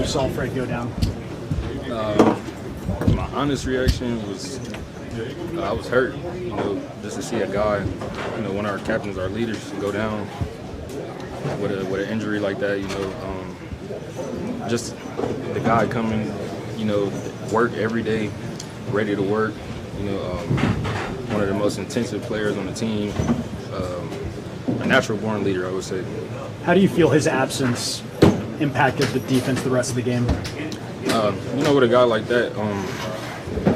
you saw Fred go down? My honest reaction was I was hurt, just to see a guy, one of our captains, our leaders, go down with an injury like that, just the guy coming, work every day, ready to work, one of the most intensive players on the team, a natural-born leader, I would say. How do you feel his absence impacted the defense the rest of the game? With a guy like that, a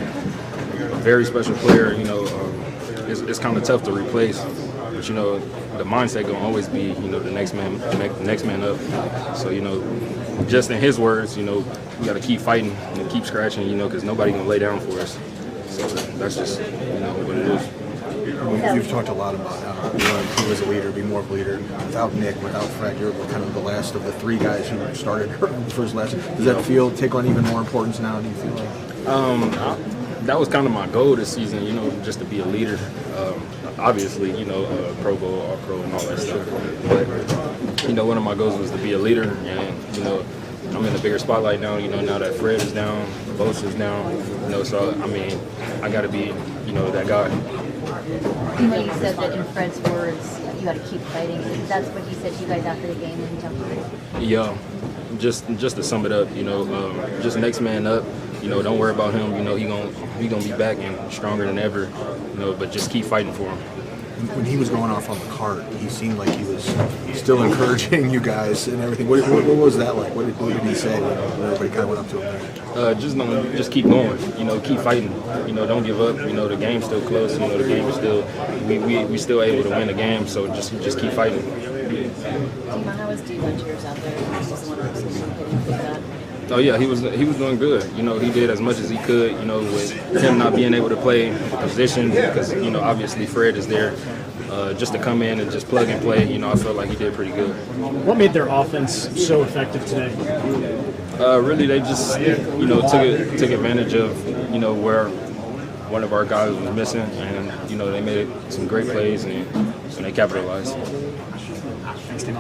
very special player, it's kind of tough to replace. But the mindset gonna always be, the next man up. So just in his words, we got to keep fighting and keep scratching, because nobody gonna lay down for us. So that's just, what it is. You've talked a lot about how he was a leader, be more of a leader. Without Nick, without Fred, you're kind of the last of the three guys who started the first lesson. Does that take on even more importance now, do you feel like? That was kind of my goal this season, just to be a leader. Obviously, Pro Bowl, All-Pro, and all that stuff. But, one of my goals was to be a leader, and, I'm in a bigger spotlight now, now that Fred is down, Bosa is down, so, I got to be, that guy. You said that in Fred's words, you got to keep fighting. That's what he said to you guys after the game when he talked to you? Yeah, just to sum it up, just next man up. Don't worry about him. He gonna be back and stronger than ever. But just keep fighting for him. When he was going off on the cart, he seemed like he was still encouraging you guys and everything. What was that like? What did he say when everybody kind of went up to him? Just keep going. Keep fighting. Don't give up. The game's still close. The game is still we still able to win the game. So just keep fighting. How was Deommodore out there? Oh yeah, he was doing good. He did as much as he could. With him not being able to play the position because obviously Fred is there. Just to come in and just plug and play, I felt like he did pretty good. What made their offense so effective today? Really, they just took advantage of where one of our guys was missing, and they made some great plays and they capitalized. Thanks, Tim.